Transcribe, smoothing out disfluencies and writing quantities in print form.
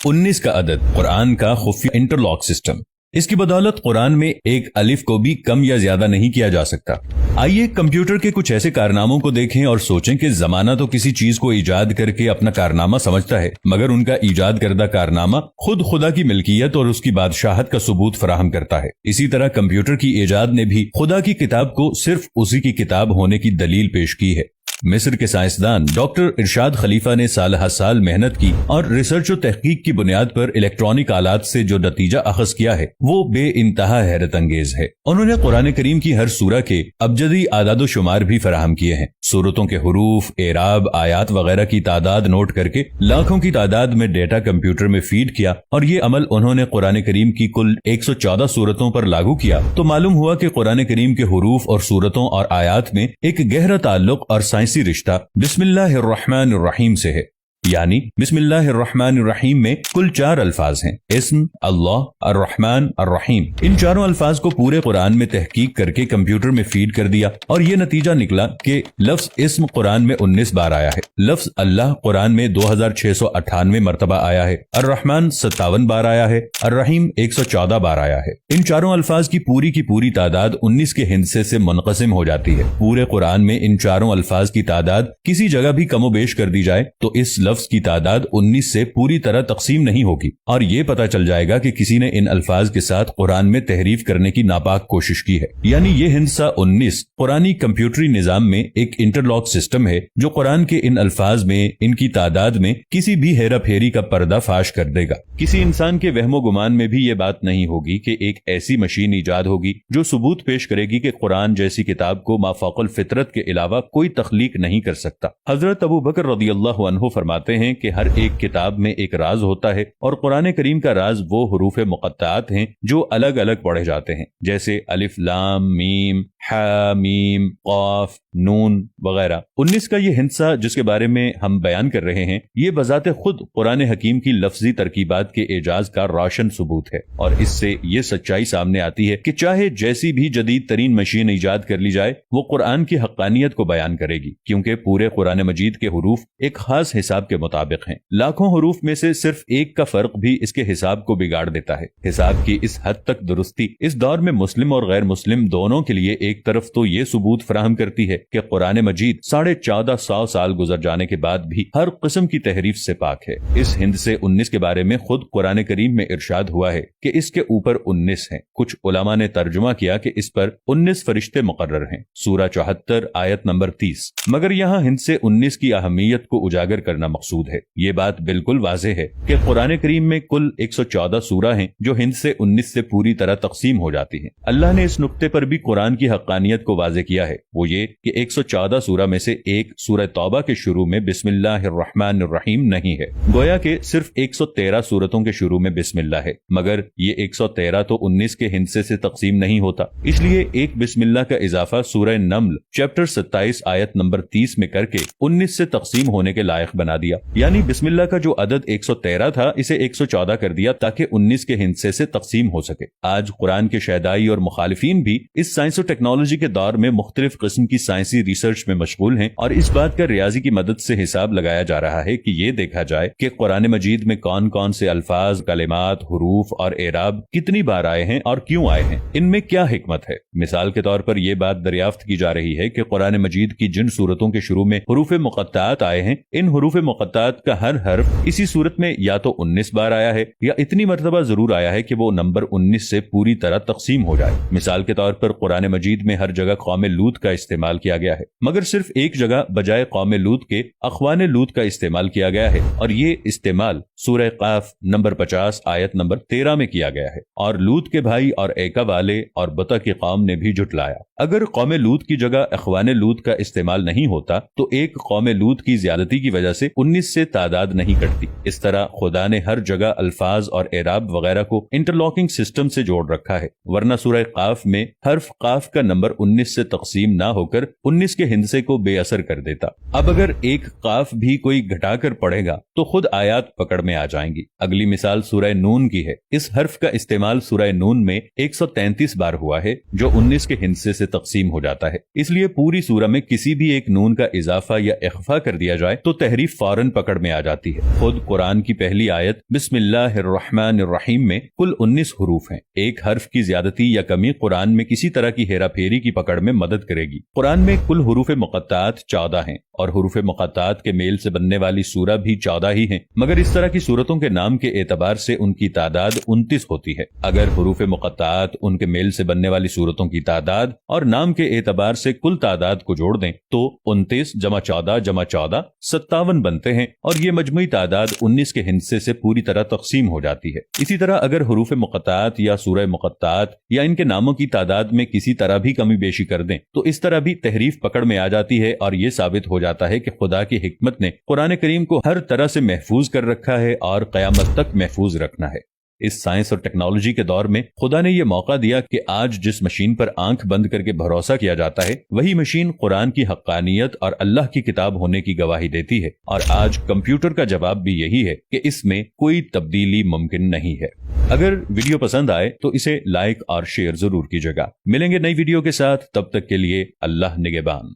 19 का अदद कुरान का खुफिया इंटरलॉक सिस्टम। इसकी बदौलत कुरान में एक अलिफ को भी कम या ज्यादा नहीं किया जा सकता। आइए कंप्यूटर के कुछ ऐसे कारनामों को देखें और सोचें कि जमाना तो किसी चीज को ईजाद करके अपना कारनामा समझता है, मगर उनका ईजाद करदा कारनामा खुद खुदा की मिल्कियत और उसकी बादशाहत का सबूत फराहम करता है। इसी तरह कंप्यूटर की ईजाद ने भी खुदा की किताब को सिर्फ उसी की किताब होने की दलील पेश की है। मिस्र के साइंसदान डॉक्टर इरशाद खलीफा ने साल हर साल मेहनत की और रिसर्च और तहकीक की बुनियाद पर इलेक्ट्रॉनिक आलात से जो नतीजा अखज किया है वो बे इंतहा हैरत अंगेज है। उन्होंने कुरान करीम की हर सूरा के अबजदी आदाद शुमार भी फराहम किए हैं। सूरतों के हुरूफ, एराब, आयात वगैरह की तादाद नोट करके लाखों की तादाद में डेटा कंप्यूटर में फीड किया और ये अमल उन्होंने कुरान करीम की कुल 114 सूरतों पर लागू किया तो मालूम हुआ कि कुरान करीम के हुरूफ और सूरतों और आयात में एक गहरा ताल्लुक और साइंसी रिश्ता बिस्मिल्लाहिर्रहमानिर्रहीम से है। यानी बिस्मिल्लाहिर्रहमानिर्रहीम में कुल 4 अल्फाज हैं, इस्म, अल्लाह, अर्रहमान, अर्रहीम। इन चारों अल्फाज को पूरे कुरान में तहकीक करके कंप्यूटर में फीड कर दिया और ये नतीजा निकला कि लफ्ज इस्म कुरान में 19 बार आया है, लफ्ज अल्लाह कुरान में 2698 मरतबा आया है, अर्रहमान 57 बार आया है, अर्रहीम 114 बार आया है। इन चारों अल्फाज की पूरी तादाद 19 के हिस्से से मुनक़सिम हो जाती है। पूरे कुरान में इन चारों अल्फाज की तादाद किसी जगह भी कमोबेश कर दी जाए तो इस लफ्ज की तादाद 19 से पूरी तरह तकसीम नहीं होगी और ये पता चल जाएगा कि किसी ने इन अल्फाज के साथ कुरान में तहरीफ करने की नापाक कोशिश की है। यानी ये हिस्सा 19 कुरानी कंप्यूटरी निजाम में एक इंटरलॉक सिस्टम है जो कुरान के इन अल्फाज में, इनकी तादाद में किसी भी हेरा फेरी का पर्दा फाश कर देगा। किसी इंसान के वहमो गुमान में भी ये बात नहीं होगी कि एक ऐसी मशीन ईजाद होगी जो सबूत पेश करेगी कि कुरान जैसी किताब को माफाकुल फितरत के अलावा कोई तख्लीक नहीं कर सकता। हजरत अबू बकर रज़ियल्लाहु अन्हु फरमाते हैं कि हर एक किताब में एक राज होता है और कुरान करीम का राज वो हुरूफ मुक़त्तात हैं जो अलग अलग पढ़े जाते हैं, जैसे अलिफ लाम मीम हा मीम क़ाफ नून वगैरह। 19 का ये हिस्सा जिसके बारे में हम बयान कर रहे हैं ये बजाते खुद कुरान हकीम की लफ्जी तरकीबात के एजाज का रोशन सबूत है और इससे ये सच्चाई सामने आती है कि चाहे जैसी भी जदीद तरीन मशीन ईजाद कर ली जाए वो कुरान की हक्कानियत को बयान करेगी, क्योंकि पूरे कुरान मजीद के हुरूफ एक खास हिसाब के मुताबिक हैं। लाखों हुरूफ में से सिर्फ एक का फर्क भी इसके हिसाब को बिगाड़ देता है। हिसाब की इस हद तक दुरुस्ती इस दौर में मुस्लिम और गैर मुस्लिम दोनों के लिए एक तरफ तो ये सबूत फराहम करती है कि कुरान मजीद 1450 साल गुजर जाने के बाद भी हर किस्म की तहरीफ से पाक है। इस हिंद से 19 के बारे में खुद कुरान करीम में इरशाद हुआ है कि इसके ऊपर 19 हैं। कुछ उलमा ने तर्जुमा किया कि इस पर 19 फरिश्ते मुकर्रर हैं, सूरा 74 आयत नंबर 30। मगर यहाँ हिंद से 19 की अहमियत को उजागर करना मकसूद है। ये बात बिल्कुल वाज़ेह है कि कुरान करीम में कुल 114 सूरा हैं जो हिंद से 19 से पूरी तरह तकसीम हो जाती हैं। अल्लाह ने इस नुक्ते पर भी कुरान की हक्कानियत को वाज़ेह किया है, वो ये कि 114 सूरा में से एक सूरह तौबा के शुरू में बिस्मिल्लाहिर्रहमानिर्रहीम नहीं है। गोया के सिर्फ 113 सूरतों के शुरू में बिस्मिल्लाह है, मगर ये 113 तो 19 के हिस्से से तकसीम नहीं होता। इसलिए एक बिस्मिल्लाह का इजाफा सूरह नम्ल चैप्टर 27 आयत नंबर 30 में करके 19 से तकसीम होने के लायक बना दिया। यानी बिस्मिल्लाह का जो अदद 113 था इसे 114 कर दिया ताकि 19 के हिस्से से तकसीम हो सके। आज कुरान के शहदाई और मुखालिफिन भी इस साइंस और टेक्नोलॉजी के दौर में मुख्तलिफ किस्म की साइंसी रिसर्च में मशगूल हैं और इस बात का रियाजी की मदद से हिसाब लगाया जा रहा है कि ये देखा जाए कि कुरान मजीद में कौन कौन से अल्फाज, कलिमात, हुरूफ और एराब कितनी बार आए हैं और क्यों आए हैं, इनमें क्या हिकमत है। मिसाल के तौर पर यह बात दरियाफ्त की जा रही है कि कुरान मजीद की जिन सूरतों के शुरू में हुरूफ मुक़त्तात आए हैं, इन हुरूफ मुक़त्तात का हर हर्फ इसी सूरत में या तो 19 बार आया है या इतनी मरतबा जरूर आया है कि वो नंबर 19 से पूरी तरह तकसीम हो जाए। मिसाल के तौर पर कुरान मजीद में हर जगह कौम लूत का इस्तेमाल किया गया है, मगर सिर्फ एक जगह बजाय कौम लूत के अख्वान लूत का इस्तेमाल किया गया है और ये इस्तेमाल सूरह क़ाफ नंबर 50 आयत नंबर 13 में किया गया है। और लूत के भाई और एका वाले और बता की कौम ने भी जुटलाया। अगर कौम लूत की जगह अख्वान लूत का इस्तेमाल नहीं होता तो एक कौम लूत की ज्यादती की वजह से 19 से तादाद नहीं कटती। इस तरह खुदा ने हर जगह अल्फाज और एराब वगैरह को इंटरलॉकिंग सिस्टम से जोड़ रखा है, वरना सूरह क़ाफ में हर्फ क़ाफ का नंबर 19 से तकसीम ना होकर 19 के हिंसे को बेअसर कर देता। अब अगर एक काफ भी कोई घटाकर पढ़ेगा तो खुद आयात पकड़ में आ जाएंगी। अगली मिसाल सूरह नून की है। इस हर्फ का इस्तेमाल सूरह नून में 133 बार हुआ है, जो 19 के हिंसे से तकसीम हो जाता है। इसलिए पूरी सूरह में किसी भी एक नून का इजाफा या इख्फा कर दिया जाए तो तहरीफ फौरन पकड़ में आ जाती है। खुद कुरान की पहली आयत बिस्मिल्लाहिर्रहमानिर्रहीम में कुल 19 हरूफ हैं। एक हर्फ की ज्यादती या कमी कुरान में किसी तरह की हेरा फेरी की पकड़ में मदद करेगी। कुरान में कुल हुरूफ मुक़त्तात 14 हैं और हुरूफ मुक़त्तात के मेल से बनने वाली सूरह भी 14 ही हैं, मगर इस तरह की सूरतों के नाम के एतबार से उनकी तादाद 29 होती है। अगर हुरूफ मुक़त्तात, उनके मेल से बनने वाली सूरतों की तादाद और नाम के एतबार से कुल तादाद को जोड़ दें तो 29 जमा 14 जमा 14 57 बनते हैं और ये मजमुई तादाद 19 के हिस्से से पूरी तरह तकसीम हो जाती है। इसी तरह अगर हुरूफ मुक़त्तात या सूरह मुक़त्तात या इनके नामों की तादाद में किसी तरह भी कमी बेशी कर दें तो इस तरह भी तहरीफ पकड़ में आ जाती है और ये साबित हो जाता है कि खुदा की हिकमत ने कुरान करीम को हर तरह से महफूज कर रखा है और क़यामत तक महफूज रखना है। इस साइंस और टेक्नोलॉजी के दौर में खुदा ने यह मौका दिया कि आज जिस मशीन पर आंख बंद करके भरोसा किया जाता है वही मशीन कुरान की हक्कानियत और अल्लाह की किताब होने की गवाही देती है। और आज कंप्यूटर का जवाब भी यही है कि इसमें कोई तब्दीली मुमकिन नहीं है। अगर वीडियो पसंद आए तो इसे लाइक और शेयर जरूर कीजिएगा। मिलेंगे नई वीडियो के साथ, तब तक के लिए अल्लाह निगहबान।